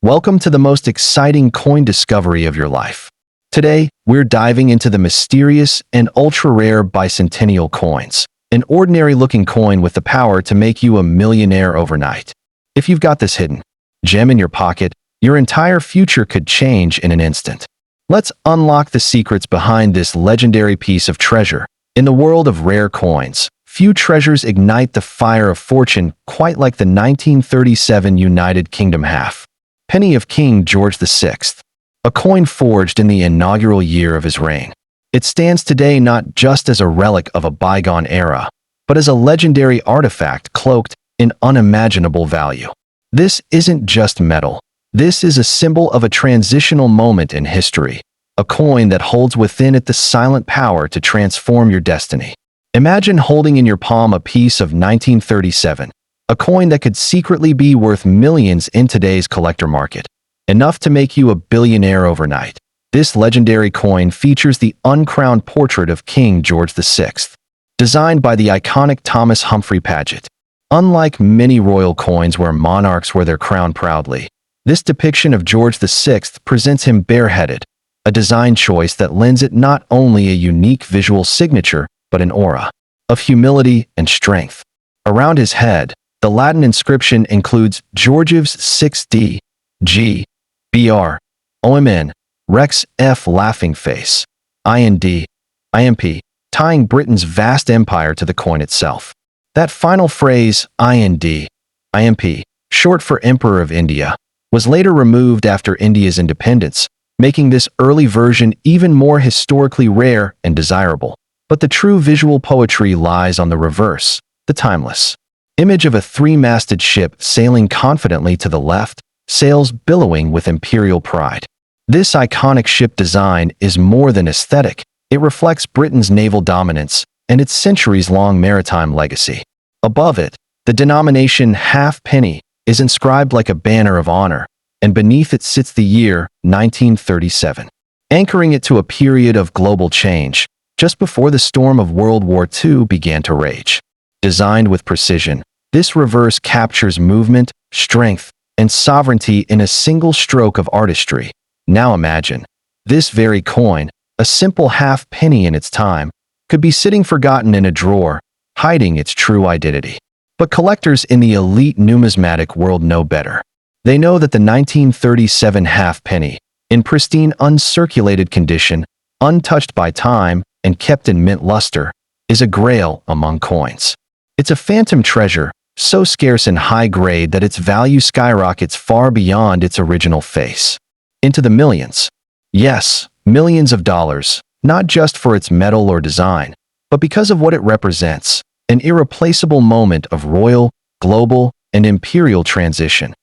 Welcome to the most exciting coin discovery of your life. Today, we're diving into the mysterious and ultra-rare bicentennial coins, an ordinary-looking coin with the power to make you a millionaire overnight. If you've got this hidden gem in your pocket, your entire future could change in an instant. Let's unlock the secrets behind this legendary piece of treasure. In the world of rare coins, few treasures ignite the fire of fortune quite like the 1937 United Kingdom half penny of King George VI, a coin forged in the inaugural year of his reign. It stands today not just as a relic of a bygone era, but as a legendary artifact cloaked in unimaginable value. This isn't just metal. This is a symbol of a transitional moment in history, a coin that holds within it the silent power to transform your destiny. Imagine holding in your palm a piece of 1937, a coin that could secretly be worth millions in today's collector market, enough to make you a billionaire overnight. This legendary coin features the uncrowned portrait of King George VI, designed by the iconic Thomas Humphrey Paget. Unlike many royal coins where monarchs wear their crown proudly, this depiction of George VI presents him bareheaded, a design choice that lends it not only a unique visual signature, but an aura of humility and strength. Around his head, the Latin inscription includes Georgievs 6D, G, BR, OMN, Rex F laughing face, IND, IMP, tying Britain's vast empire to the coin itself. That final phrase, IND, IMP, short for Emperor of India, was later removed after India's independence, making this early version even more historically rare and desirable. But the true visual poetry lies on the reverse, the timeless image of a three-masted ship sailing confidently to the left, sails billowing with imperial pride. This iconic ship design is more than aesthetic. It reflects Britain's naval dominance and its centuries-long maritime legacy. Above it, the denomination half-penny is inscribed like a banner of honor, and beneath it sits the year 1937, anchoring it to a period of global change, just before the storm of World War II began to rage. Designed with precision, this reverse captures movement, strength, and sovereignty in a single stroke of artistry. Now imagine, this very coin, a simple half penny in its time, could be sitting forgotten in a drawer, hiding its true identity. But collectors in the elite numismatic world know better. They know that the 1937 half penny, in pristine uncirculated condition, untouched by time, and kept in mint luster, is a grail among coins. It's a phantom treasure, so scarce and high grade that its value skyrockets far beyond its original face. Into the millions. Yes, millions of dollars, not just for its metal or design, but because of what it represents, an irreplaceable moment of royal, global, and imperial transition.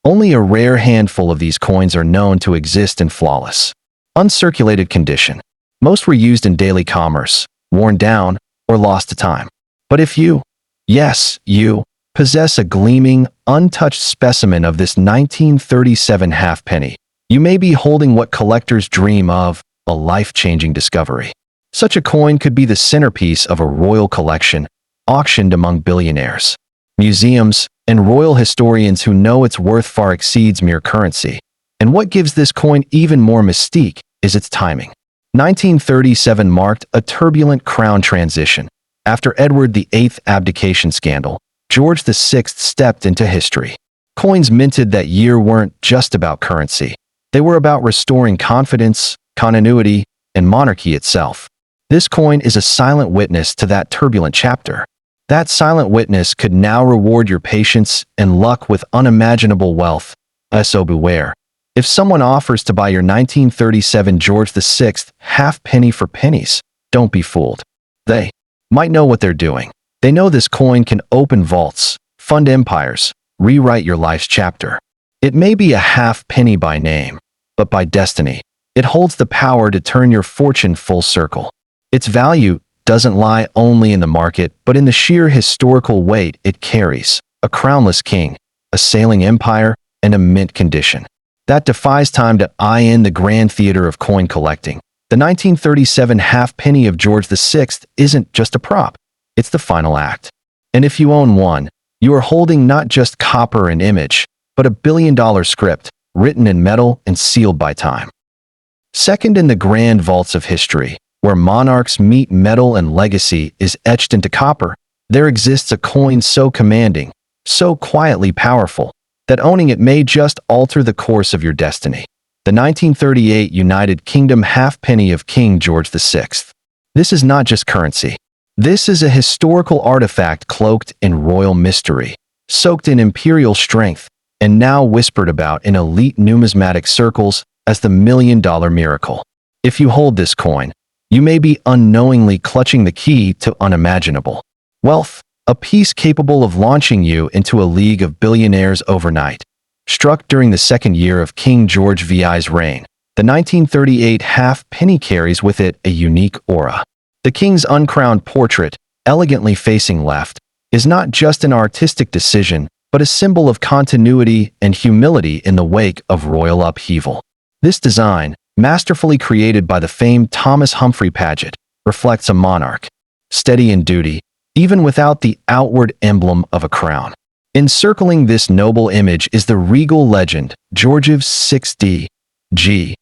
Only a rare handful of these coins are known to exist in flawless, uncirculated condition. Most were used in daily commerce, worn down, or lost to time. But if you, yes, you, possess a gleaming, untouched specimen of this 1937 halfpenny, you may be holding what collectors dream of, a life-changing discovery. Such a coin could be the centerpiece of a royal collection, auctioned among billionaires, museums, and royal historians who know its worth far exceeds mere currency. And what gives this coin even more mystique is its timing. 1937 marked a turbulent crown transition. After Edward VIII's abdication scandal, George VI stepped into history. Coins minted that year weren't just about currency. They were about restoring confidence, continuity, and monarchy itself. This coin is a silent witness to that turbulent chapter. That silent witness could now reward your patience and luck with unimaginable wealth. So beware. If someone offers to buy your 1937 George VI half-penny for pennies, don't be fooled. They might know what they're doing. They know this coin can open vaults, fund empires, rewrite your life's chapter. It may be a half-penny by name, but by destiny, it holds the power to turn your fortune full circle. Its value doesn't lie only in the market, but in the sheer historical weight it carries. A crownless king, a sailing empire, and a mint condition that defies time to eye in the grand theater of coin collecting. The 1937 half-penny of George VI isn't just a prop, it's the final act. And if you own one, you are holding not just copper and image, but $1 billion script, written in metal and sealed by time. Second, in the grand vaults of history, where monarchs meet metal and legacy is etched into copper, there exists a coin so commanding, so quietly powerful, that owning it may just alter the course of your destiny. The 1938 United Kingdom halfpenny of King George VI. This is not just currency. This is a historical artifact cloaked in royal mystery, soaked in imperial strength, and now whispered about in elite numismatic circles as the $1,000,000 miracle. If you hold this coin, you may be unknowingly clutching the key to unimaginable wealth, a piece capable of launching you into a league of billionaires overnight. Struck during the second year of King George VI's reign, the 1938 halfpenny carries with it a unique aura. The king's uncrowned portrait, elegantly facing left, is not just an artistic decision, but a symbol of continuity and humility in the wake of royal upheaval. This design, masterfully created by the famed Thomas Humphrey Paget, reflects a monarch, steady in duty, even without the outward emblem of a crown. Encircling this noble image is the regal legend, Georgiv 6D, G,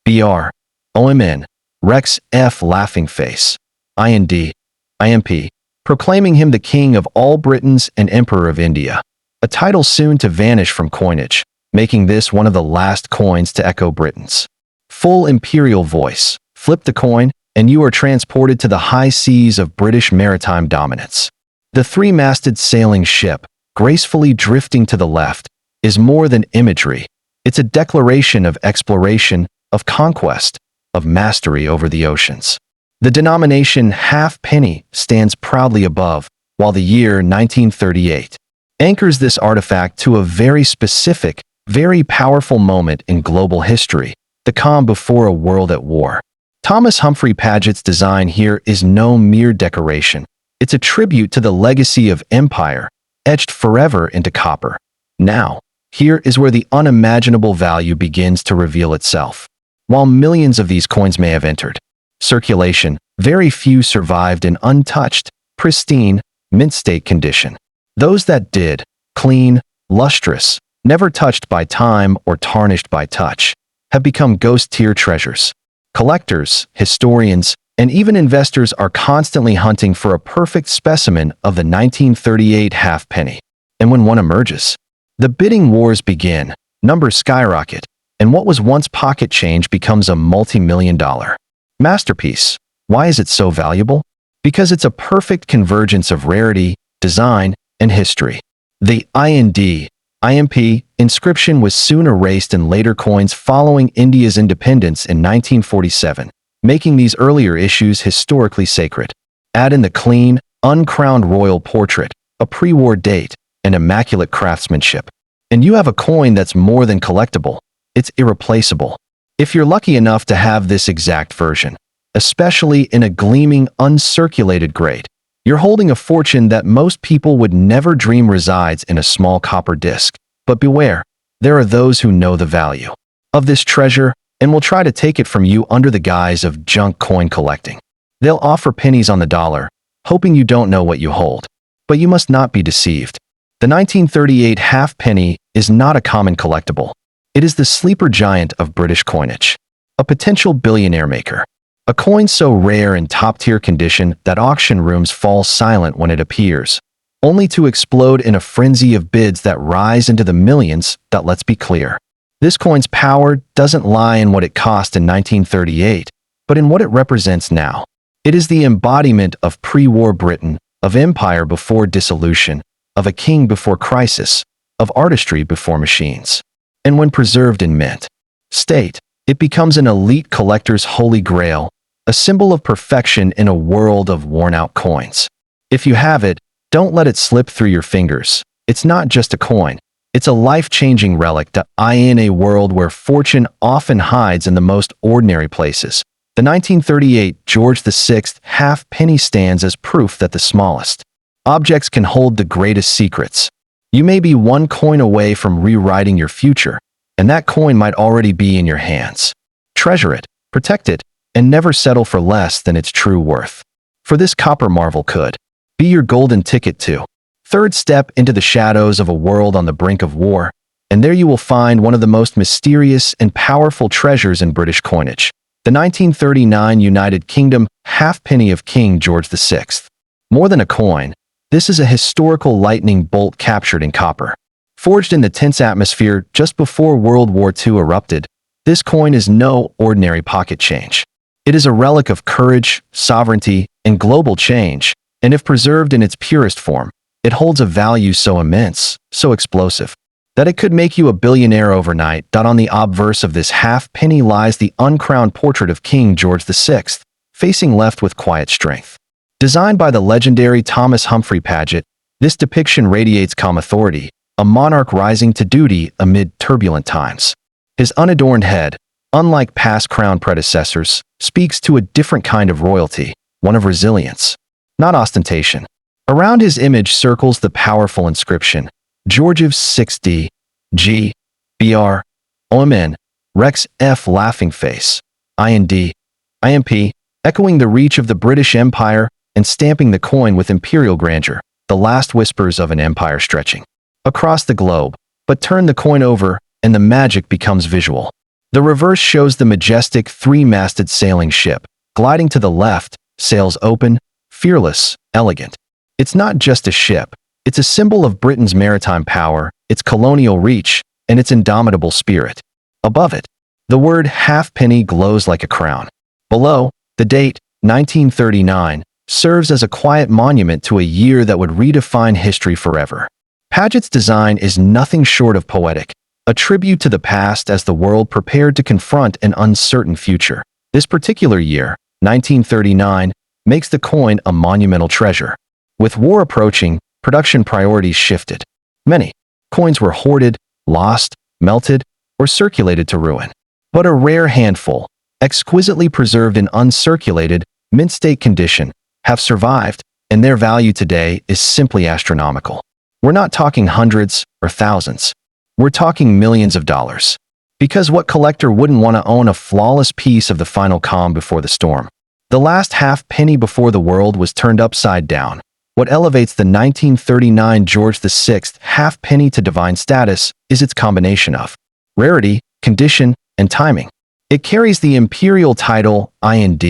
BR, OMN, Rex F laughing face, IND, IMP, proclaiming him the king of all Britons and emperor of India, a title soon to vanish from coinage, making this one of the last coins to echo Britain's full imperial voice. Flip the coin, and you are transported to the high seas of British maritime dominance. The three-masted sailing ship, gracefully drifting to the left, is more than imagery. It's a declaration of exploration, of conquest, of mastery over the oceans. The denomination halfpenny stands proudly above, while the year 1938 anchors this artifact to a very specific, very powerful moment in global history, the calm before a world at war. Thomas Humphrey Paget's design here is no mere decoration. It's a tribute to the legacy of empire, etched forever into copper. Now, here is where the unimaginable value begins to reveal itself. While millions of these coins may have entered circulation, very few survived in untouched, pristine, mint-state condition. Those that did, clean, lustrous, never touched by time or tarnished by touch, have become ghost-tier treasures. Collectors, historians, and even investors are constantly hunting for a perfect specimen of the 1938 halfpenny. And when one emerges, the bidding wars begin, numbers skyrocket, and what was once pocket change becomes a multi-million-dollar masterpiece. Why is it so valuable? Because it's a perfect convergence of rarity, design, and history. The IND/IMP inscription was soon erased in later coins following India's independence in 1947, making these earlier issues historically sacred. Add in the clean, uncrowned royal portrait, a pre-war date, and immaculate craftsmanship, and you have a coin that's more than collectible. It's irreplaceable. If you're lucky enough to have this exact version, especially in a gleaming, uncirculated grade, you're holding a fortune that most people would never dream resides in a small copper disc. But beware, there are those who know the value of this treasure and will try to take it from you under the guise of junk coin collecting. They'll offer pennies on the dollar, hoping you don't know what you hold. But you must not be deceived. The 1938 halfpenny is not a common collectible. It is the sleeper giant of British coinage, a potential billionaire maker. A coin so rare and top-tier condition that auction rooms fall silent when it appears, only to explode in a frenzy of bids that rise into the millions. Let's be clear. This coin's power doesn't lie in what it cost in 1938, but in what it represents now. It is the embodiment of pre-war Britain, of empire before dissolution, of a king before crisis, of artistry before machines. And when preserved in mint state, it becomes an elite collector's holy grail, a symbol of perfection in a world of worn-out coins. If you have it, don't let it slip through your fingers. It's not just a coin. It's a life-changing relic in a world where fortune often hides in the most ordinary places. The 1938 George VI halfpenny stands as proof that the smallest objects can hold the greatest secrets. You may be one coin away from rewriting your future, and that coin might already be in your hands. Treasure it, protect it, and never settle for less than its true worth. For this copper marvel could be your golden ticket to third step into the shadows of a world on the brink of war, and there you will find one of the most mysterious and powerful treasures in British coinage, the 1939 United Kingdom halfpenny of King George VI. More than a coin, this is a historical lightning bolt captured in copper. Forged in the tense atmosphere just before World War II erupted, this coin is no ordinary pocket change. It is a relic of courage, sovereignty, and global change, and if preserved in its purest form, it holds a value so immense, so explosive, that it could make you a billionaire overnight. On the obverse of this halfpenny lies the uncrowned portrait of King George VI, facing left with quiet strength. Designed by the legendary Thomas Humphrey Paget, this depiction radiates calm authority, a monarch rising to duty amid turbulent times. His unadorned head, unlike past crown predecessors, speaks to a different kind of royalty, one of resilience, not ostentation. Around his image circles the powerful inscription, Georgiv 6D, G, BR, OMN, Rex F laughing face, IND, IMP, echoing the reach of the British Empire and stamping the coin with imperial grandeur, the last whispers of an empire stretching across the globe. But turn the coin over, and the magic becomes visual. The reverse shows the majestic three-masted sailing ship, gliding to the left, sails open, fearless, elegant. It's not just a ship, it's a symbol of Britain's maritime power, its colonial reach, and its indomitable spirit. Above it, the word halfpenny glows like a crown. Below, the date, 1939, serves as a quiet monument to a year that would redefine history forever. Paget's design is nothing short of poetic, a tribute to the past as the world prepared to confront an uncertain future. This particular year, 1939, makes the coin a monumental treasure. With war approaching, production priorities shifted. Many coins were hoarded, lost, melted, or circulated to ruin. But a rare handful, exquisitely preserved in uncirculated, mint-state condition, have survived, and their value today is simply astronomical. We're not talking hundreds or thousands. We're talking millions of dollars. Because what collector wouldn't want to own a flawless piece of the final calm before the storm? The last halfpenny before the world was turned upside down. What elevates the 1939 George VI halfpenny to divine status is its combination of rarity, condition, and timing. It carries the imperial title IND,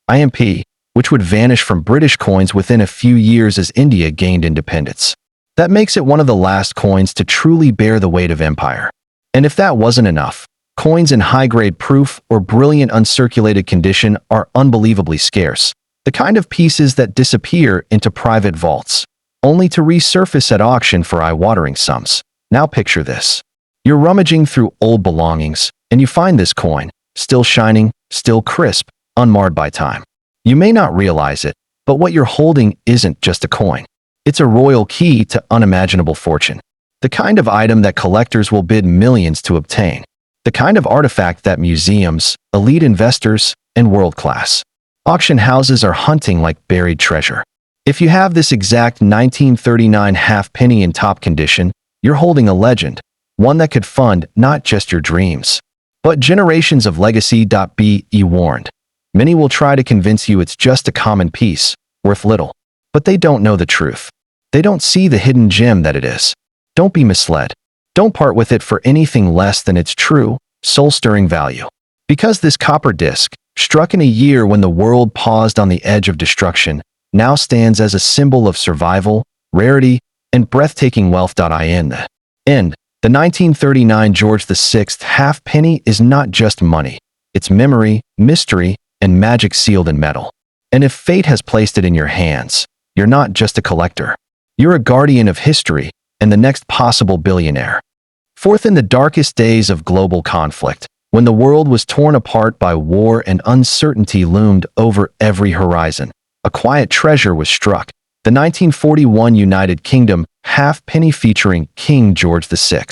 IMP, which would vanish from British coins within a few years as India gained independence. That makes it one of the last coins to truly bear the weight of empire. And if that wasn't enough, coins in high-grade proof or brilliant uncirculated condition are unbelievably scarce, the kind of pieces that disappear into private vaults, only to resurface at auction for eye-watering sums. Now picture this. You're rummaging through old belongings, and you find this coin, still shining, still crisp, unmarred by time. You may not realize it, but what you're holding isn't just a coin. It's a royal key to unimaginable fortune. The kind of item that collectors will bid millions to obtain. The kind of artifact that museums, elite investors, and world-class auction houses are hunting like buried treasure. If you have this exact 1939 halfpenny in top condition, you're holding a legend, one that could fund not just your dreams, but generations of legacy. Be warned. Many will try to convince you it's just a common piece, worth little. But they don't know the truth. They don't see the hidden gem that it is. Don't be misled. Don't part with it for anything less than its true, soul-stirring value. Because this copper disc, struck in a year when the world paused on the edge of destruction, now stands as a symbol of survival, rarity, and breathtaking wealth. In the end, the 1939 George VI halfpenny is not just money. It's memory, mystery, and magic sealed in metal. And if fate has placed it in your hands, you're not just a collector. You're a guardian of history and the next possible billionaire. Forth in the darkest days of global conflict, when the world was torn apart by war and uncertainty loomed over every horizon, a quiet treasure was struck, the 1941 United Kingdom halfpenny featuring King George VI.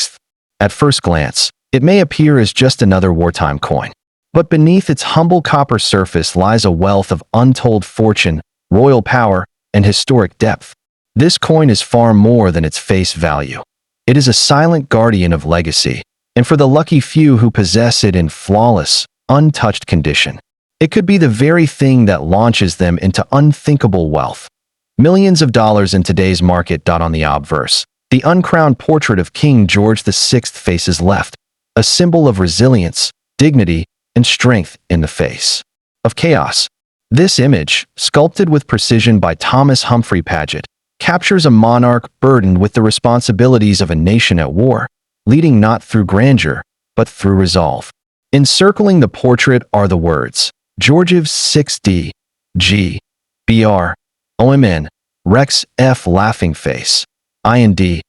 At first glance, it may appear as just another wartime coin. But beneath its humble copper surface lies a wealth of untold fortune, royal power, and historic depth. This coin is far more than its face value. It is a silent guardian of legacy, and for the lucky few who possess it in flawless, untouched condition, it could be the very thing that launches them into unthinkable wealth. Millions of dollars in today's market. On the obverse, The uncrowned portrait of King George VI faces left, a symbol of resilience, dignity, and strength in the face of chaos. This image, sculpted with precision by Thomas Humphrey Paget, captures a monarch burdened with the responsibilities of a nation at war, leading not through grandeur, but through resolve. Encircling the portrait are the words, Georgiv 6D, G, BR, OMN, Rex F laughing face, IND,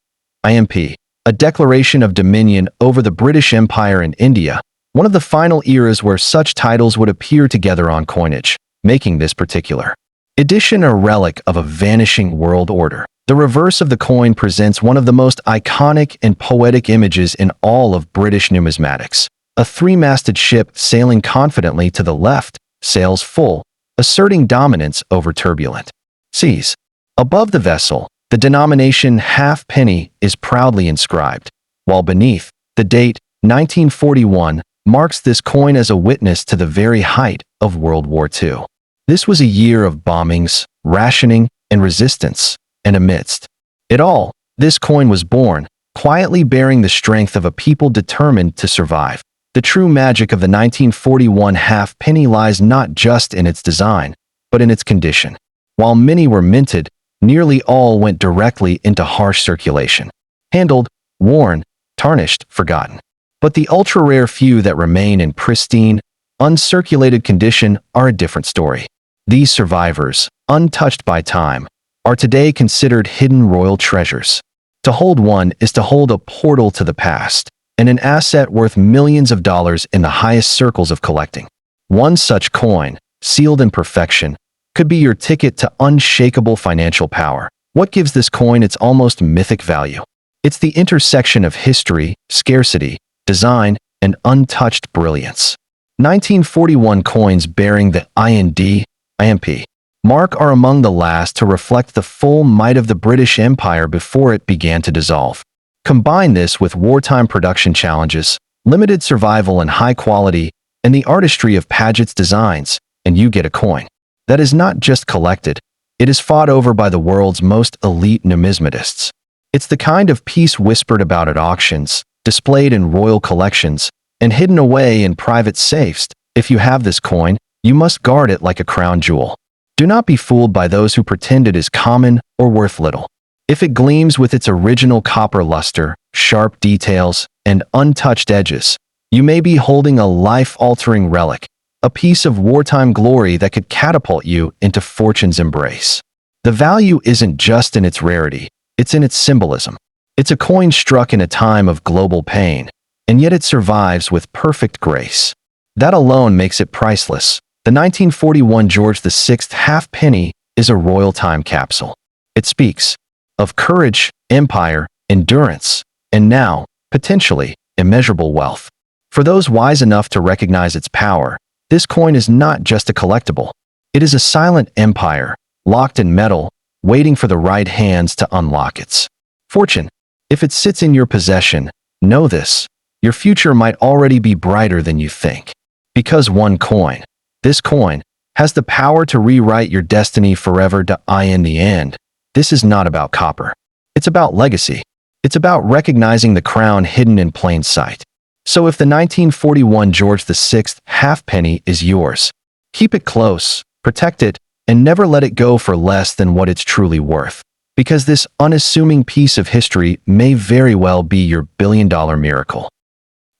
IMP, a declaration of dominion over the British Empire in India, one of the final eras where such titles would appear together on coinage, making this particular edition a relic of a vanishing world order. The reverse of the coin presents one of the most iconic and poetic images in all of British numismatics. A three-masted ship sailing confidently to the left, sails full, asserting dominance over turbulent seas. Above the vessel, the denomination halfpenny is proudly inscribed, while beneath, the date, 1941, marks this coin as a witness to the very height of World War II. This was a year of bombings, rationing, and resistance, and amidst it all, this coin was born, quietly bearing the strength of a people determined to survive. The true magic of the 1941 halfpenny lies not just in its design, but in its condition. While many were minted, nearly all went directly into harsh circulation. Handled, worn, tarnished, forgotten. But the ultra-rare few that remain in pristine, uncirculated condition are a different story. These survivors, untouched by time, are today considered hidden royal treasures. To hold one is to hold a portal to the past, and an asset worth millions of dollars in the highest circles of collecting. One such coin, sealed in perfection, could be your ticket to unshakable financial power. What gives this coin its almost mythic value? It's the intersection of history, scarcity, design, and untouched brilliance. 1941 coins bearing the IND, IMP mark are among the last to reflect the full might of the British Empire before it began to dissolve. Combine this with wartime production challenges, limited survival and high quality, and the artistry of Paget's designs, and you get a coin that is not just collected, it is fought over by the world's most elite numismatists. It's the kind of piece whispered about at auctions, displayed in royal collections, and hidden away in private safes. If you have this coin, you must guard it like a crown jewel. Do not be fooled by those who pretend it is common or worth little. If it gleams with its original copper luster, sharp details, and untouched edges, you may be holding a life-altering relic, a piece of wartime glory that could catapult you into fortune's embrace. The value isn't just in its rarity, it's in its symbolism. It's a coin struck in a time of global pain, and yet it survives with perfect grace. That alone makes it priceless. The 1941 George VI halfpenny is a royal time capsule. It speaks of courage, empire, endurance, and now, potentially, immeasurable wealth. For those wise enough to recognize its power, this coin is not just a collectible. It is a silent empire, locked in metal, waiting for the right hands to unlock its fortune. If it sits in your possession, know this, your future might already be brighter than you think. Because one coin, this coin, has the power to rewrite your destiny forever. In the end, this is not about copper. It's about legacy. It's about recognizing the crown hidden in plain sight. So if the 1941 George VI halfpenny is yours, keep it close, protect it, and never let it go for less than what it's truly worth. Because this unassuming piece of history may very well be your billion-dollar miracle.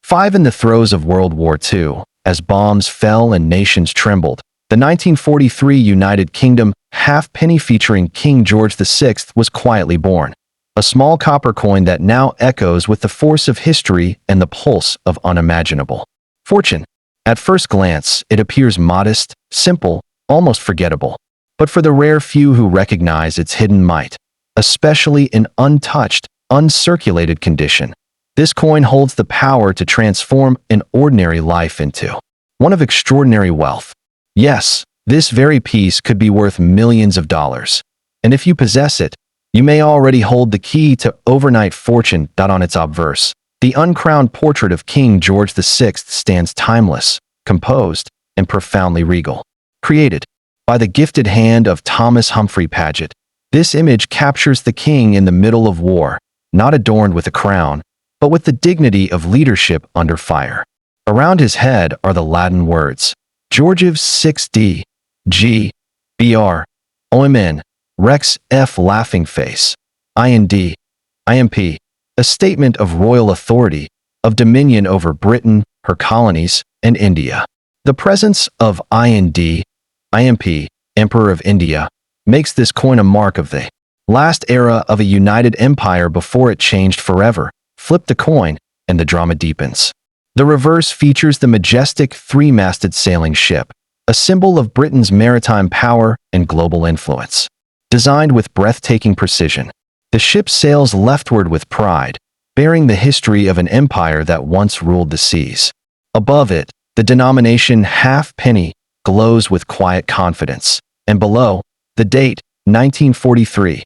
5. In the throes of World War II, as bombs fell and nations trembled, the 1943 United Kingdom halfpenny featuring King George VI was quietly born. A small copper coin that now echoes with the force of history and the pulse of unimaginable fortune. At first glance, it appears modest, simple, almost forgettable. But for the rare few who recognize its hidden might, especially in untouched, uncirculated condition, this coin holds the power to transform an ordinary life into one of extraordinary wealth. Yes, this very piece could be worth millions of dollars. And if you possess it, you may already hold the key to overnight fortune. On its obverse, the uncrowned portrait of King George VI stands timeless, composed, and profoundly regal. Created by the gifted hand of Thomas Humphrey Paget, this image captures the king in the middle of war, not adorned with a crown, but with the dignity of leadership under fire. Around his head are the Latin words, Georgiv 6D, G, BR, OMN, Rex F laughing face, IND, IMP, a statement of royal authority, of dominion over Britain, her colonies, and India. The presence of IND, IMP, Emperor of India, makes this coin a mark of the last era of a united empire before it changed forever. Flip the coin, and the drama deepens. The reverse features the majestic three-masted sailing ship, a symbol of Britain's maritime power and global influence. Designed with breathtaking precision, the ship sails leftward with pride, bearing the history of an empire that once ruled the seas. Above it, the denomination half-penny glows with quiet confidence, and below, the date, 1943,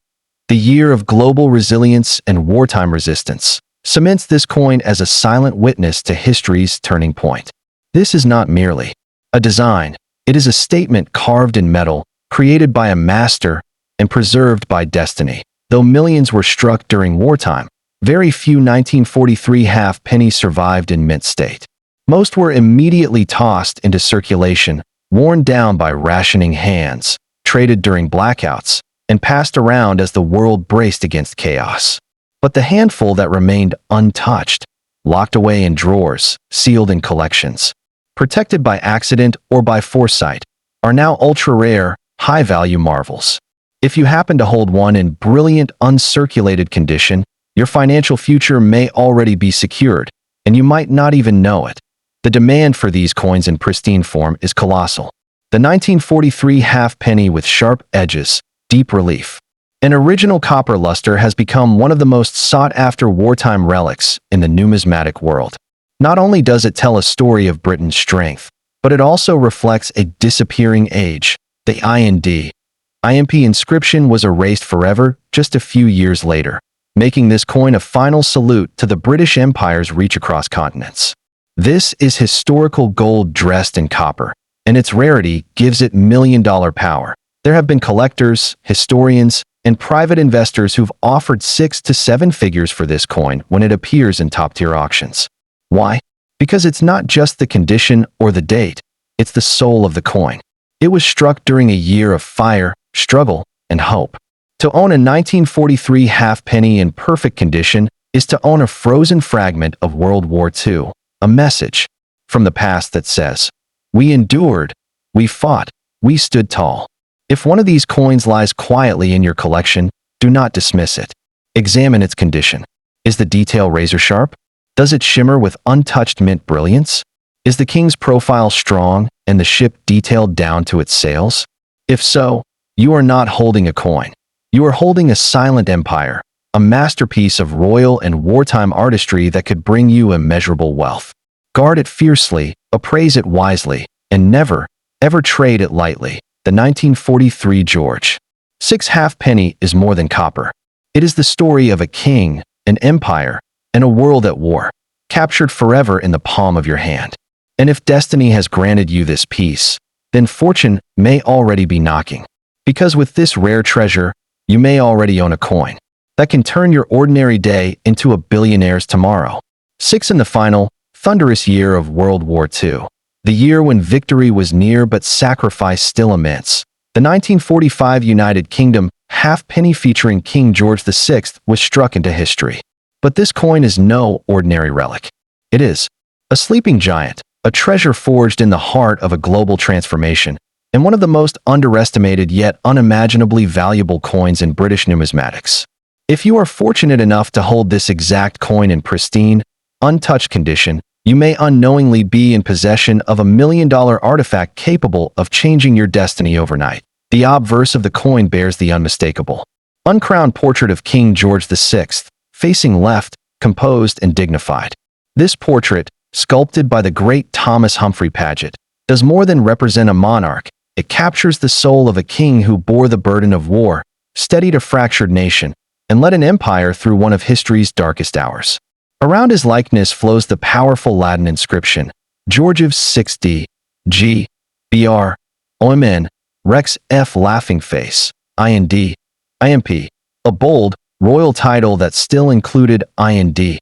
the year of global resilience and wartime resistance, cements this coin as a silent witness to history's turning point. This is not merely a design, it is a statement carved in metal, created by a master, and preserved by destiny. Though millions were struck during wartime, very few 1943 half-pennies survived in mint state. Most were immediately tossed into circulation, worn down by rationing hands, traded during blackouts, and passed around as the world braced against chaos. But the handful that remained untouched, locked away in drawers, sealed in collections, protected by accident or by foresight, are now ultra-rare, high-value marvels. If you happen to hold one in brilliant, uncirculated condition, your financial future may already be secured, and you might not even know it. The demand for these coins in pristine form is colossal. The 1943 half-penny with sharp edges, deep relief, and original copper luster has become one of the most sought-after wartime relics in the numismatic world. Not only does it tell a story of Britain's strength, but it also reflects a disappearing age. The IMP inscription was erased forever just a few years later, making this coin a final salute to the British Empire's reach across continents. This is historical gold dressed in copper, and its rarity gives it million-dollar power. There have been collectors, historians, and private investors who've offered 6 to 7 figures for this coin when it appears in top-tier auctions. Why? Because it's not just the condition or the date, it's the soul of the coin. It was struck during a year of fire, struggle, and hope. To own a 1943 half-penny in perfect condition is to own a frozen fragment of World War II, a message from the past that says, "We endured, we fought, we stood tall." If one of these coins lies quietly in your collection, do not dismiss it. Examine its condition. Is the detail razor-sharp? Does it shimmer with untouched mint brilliance? Is the king's profile strong and the ship detailed down to its sails? If so, you are not holding a coin. You are holding a silent empire, a masterpiece of royal and wartime artistry that could bring you immeasurable wealth. Guard it fiercely, appraise it wisely, and never, ever trade it lightly. The 1943 George VI half-penny is more than copper. It is the story of a king, an empire, and a world at war, captured forever in the palm of your hand. And if destiny has granted you this piece, then fortune may already be knocking. Because with this rare treasure, you may already own a coin that can turn your ordinary day into a billionaire's tomorrow. 6 in the final, thunderous year of World War II. The year when victory was near but sacrifice still immense. The 1945 United Kingdom half-penny featuring King George VI was struck into history. But this coin is no ordinary relic. It is a sleeping giant, a treasure forged in the heart of a global transformation, and one of the most underestimated yet unimaginably valuable coins in British numismatics. If you are fortunate enough to hold this exact coin in pristine, untouched condition, you may unknowingly be in possession of a million-dollar artifact capable of changing your destiny overnight. The obverse of the coin bears the unmistakable, uncrowned portrait of King George VI, facing left, composed and dignified. This portrait, sculpted by the great Thomas Humphrey Paget, does more than represent a monarch. It captures the soul of a king who bore the burden of war, steadied a fractured nation, and led an empire through one of history's darkest hours. Around his likeness flows the powerful Latin inscription, Georgiv 6D, G, BR, OMN, Rex F laughing face, IND, IMP, a bold, royal title that still included IND,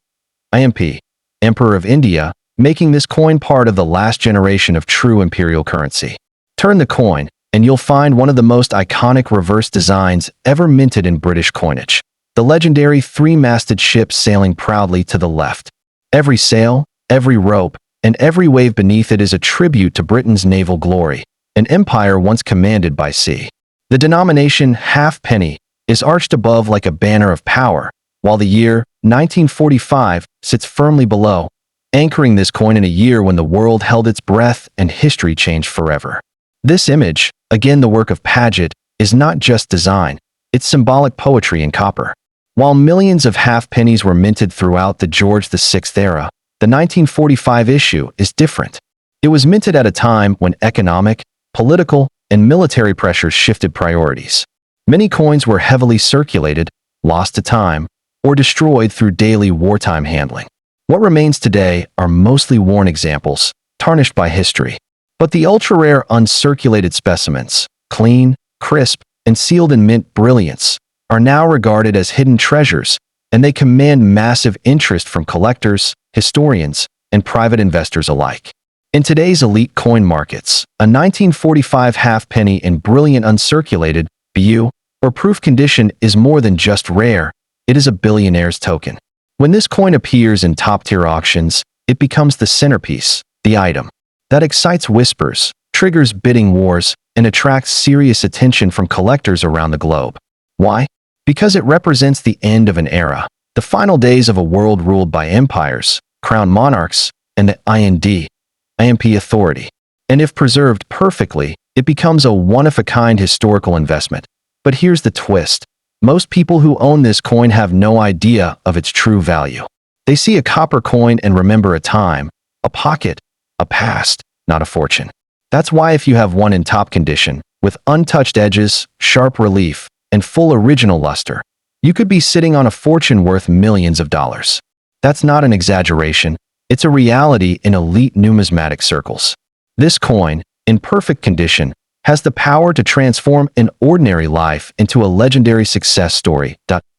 Emperor of India, making this coin part of the last generation of true imperial currency. Turn the coin, and you'll find one of the most iconic reverse designs ever minted in British coinage. The legendary three-masted ship sailing proudly to the left. Every sail, every rope, and every wave beneath it is a tribute to Britain's naval glory, an empire once commanded by sea. The denomination halfpenny is arched above like a banner of power, while the year 1945 sits firmly below, anchoring this coin in a year when the world held its breath and history changed forever. This image, again the work of Paget, is not just design, it's symbolic poetry in copper. While millions of halfpennies were minted throughout the George VI era, the 1945 issue is different. It was minted at a time when economic, political, and military pressures shifted priorities. Many coins were heavily circulated, lost to time, or destroyed through daily wartime handling. What remains today are mostly worn examples, tarnished by history. But the ultra-rare uncirculated specimens, clean, crisp, and sealed in mint brilliance, are now regarded as hidden treasures, and they command massive interest from collectors, historians, and private investors alike. In today's elite coin markets, a 1945 halfpenny in brilliant uncirculated, BU, or proof condition is more than just rare, it is a billionaire's token. When this coin appears in top-tier auctions, it becomes the centerpiece, the item that excites whispers, triggers bidding wars, and attracts serious attention from collectors around the globe. Why? Because it represents the end of an era, the final days of a world ruled by empires, crowned monarchs, and the IMP authority. And if preserved perfectly, it becomes a one-of-a-kind historical investment. But here's the twist. Most people who own this coin have no idea of its true value. They see a copper coin and remember a time, a pocket, a past, not a fortune. That's why if you have one in top condition, with untouched edges, sharp relief, and full original luster, you could be sitting on a fortune worth millions of dollars. That's not an exaggeration, it's a reality in elite numismatic circles. This coin, in perfect condition, has the power to transform an ordinary life into a legendary success story.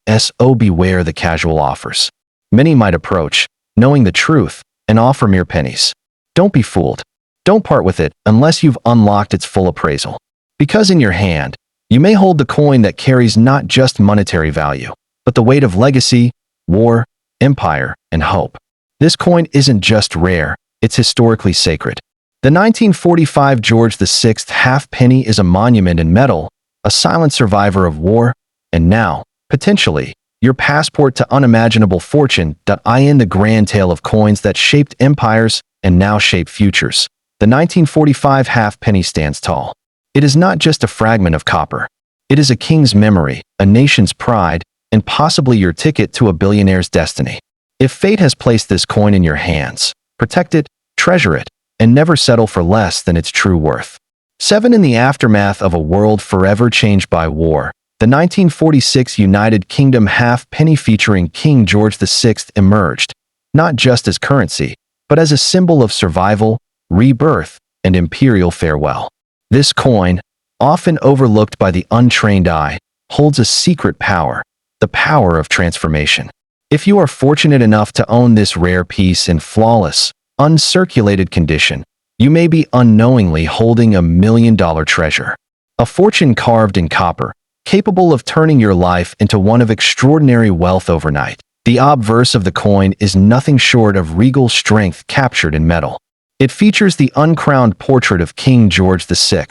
So beware the casual offers. Many might approach, knowing the truth, and offer mere pennies. Don't be fooled. Don't part with it unless you've unlocked its full appraisal. Because in your hand, you may hold the coin that carries not just monetary value, but the weight of legacy, war, empire, and hope. This coin isn't just rare, it's historically sacred. The 1945 George VI halfpenny is a monument in metal, a silent survivor of war, and now, potentially, your passport to unimaginable fortune. In the grand tale of coins that shaped empires and now shape futures, the 1945 halfpenny stands tall. It is not just a fragment of copper. It is a king's memory, a nation's pride, and possibly your ticket to a billionaire's destiny. If fate has placed this coin in your hands, protect it, treasure it, and never settle for less than its true worth. 7. In the aftermath of a world forever changed by war, the 1946 United Kingdom halfpenny featuring King George VI emerged, not just as currency, but as a symbol of survival, rebirth, and imperial farewell. This coin, often overlooked by the untrained eye, holds a secret power, the power of transformation. If you are fortunate enough to own this rare piece in flawless, uncirculated condition, you may be unknowingly holding $1 million treasure. A fortune carved in copper, capable of turning your life into one of extraordinary wealth overnight. The obverse of the coin is nothing short of regal strength captured in metal. It features the uncrowned portrait of King George VI,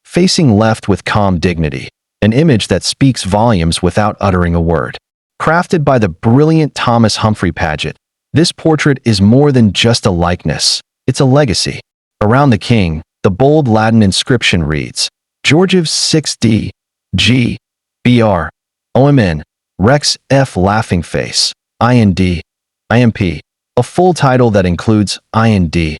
facing left with calm dignity, an image that speaks volumes without uttering a word. Crafted by the brilliant Thomas Humphrey Paget, this portrait is more than just a likeness, it's a legacy. Around the king, the bold Latin inscription reads, Georgius 6d, G, Br, OMN, Rex F laughing face, IND, IMP, a full title that includes IND,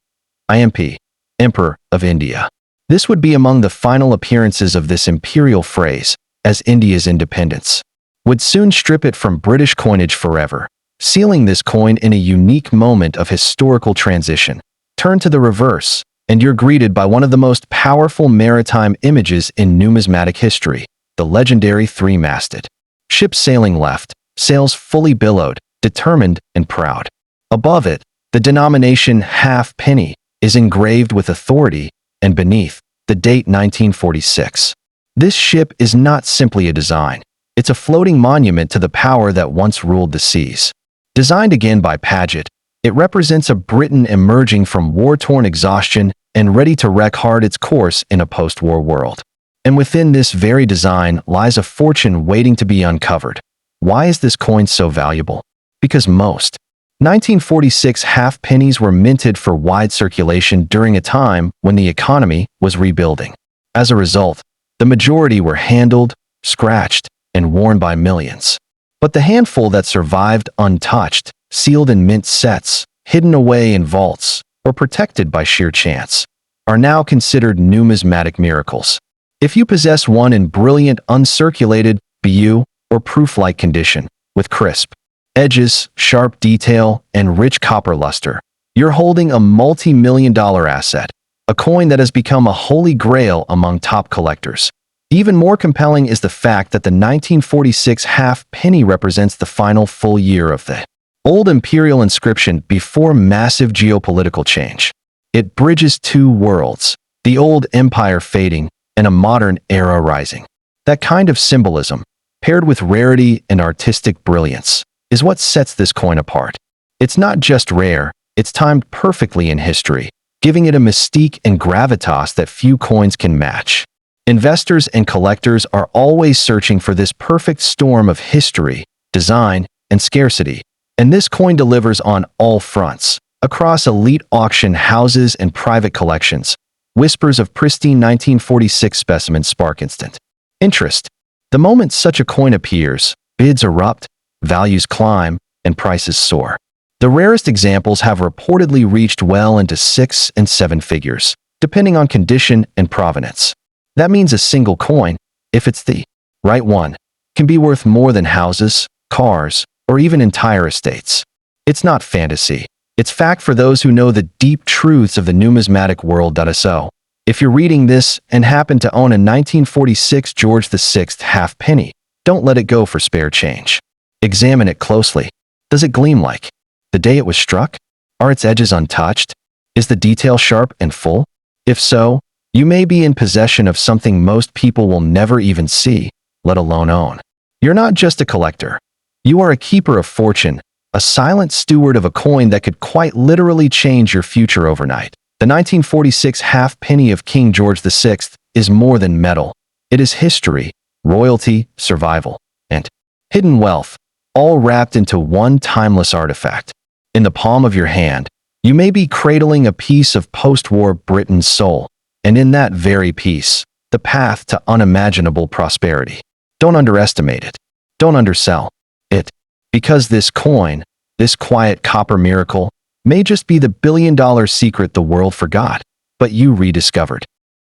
IMP, Emperor of India. This would be among the final appearances of this imperial phrase, as India's independence would soon strip it from British coinage forever, sealing this coin in a unique moment of historical transition. Turn to the reverse, and you're greeted by one of the most powerful maritime images in numismatic history, the legendary three-masted ship sailing left, sails fully billowed, determined and proud. Above it, the denomination half-penny is engraved with authority, and beneath, the date 1946. This ship is not simply a design. It's a floating monument to the power that once ruled the seas. Designed again by Paget, it represents a Britain emerging from war-torn exhaustion and ready to wreck hard its course in a post-war world. And within this very design lies a fortune waiting to be uncovered. Why is this coin so valuable? Because most 1946 half-pennies were minted for wide circulation during a time when the economy was rebuilding. As a result, the majority were handled, scratched, and worn by millions. But the handful that survived untouched, sealed in mint sets, hidden away in vaults, or protected by sheer chance, are now considered numismatic miracles. If you possess one in brilliant, uncirculated, BU, or proof-like condition, with crisp edges, sharp detail, and rich copper luster, you're holding a multi-million-dollar asset, a coin that has become a holy grail among top collectors. Even more compelling is the fact that the 1946 half-penny represents the final full year of the old imperial inscription before massive geopolitical change. It bridges two worlds, the old empire fading and a modern era rising. That kind of symbolism, paired with rarity and artistic brilliance, is what sets this coin apart. It's not just rare, it's timed perfectly in history, giving it a mystique and gravitas that few coins can match. Investors and collectors are always searching for this perfect storm of history, design, and scarcity, and this coin delivers on all fronts. Across elite auction houses and private collections, whispers of pristine 1946 specimens spark instant interest. The moment such a coin appears, bids erupt, values climb, and prices soar. The rarest examples have reportedly reached well into 6 and 7 figures, depending on condition and provenance. That means a single coin, if it's the right one, can be worth more than houses, cars, or even entire estates. It's not fantasy. It's fact for those who know the deep truths of the numismatic world. So, if you're reading this and happen to own a 1946 George VI half-penny, don't let it go for spare change. Examine it closely. Does it gleam like the day it was struck? Are its edges untouched? Is the detail sharp and full? If so, you may be in possession of something most people will never even see, let alone own. You're not just a collector. You are a keeper of fortune, a silent steward of a coin that could quite literally change your future overnight. The 1946 half-penny of King George VI is more than metal. It is history, royalty, survival, and hidden wealth, all wrapped into one timeless artifact. In the palm of your hand, you may be cradling a piece of post-war Britain's soul, and in that very piece, the path to unimaginable prosperity. Don't underestimate it. Don't undersell it. Because this coin, this quiet copper miracle, may just be the billion-dollar secret the world forgot, but you rediscovered.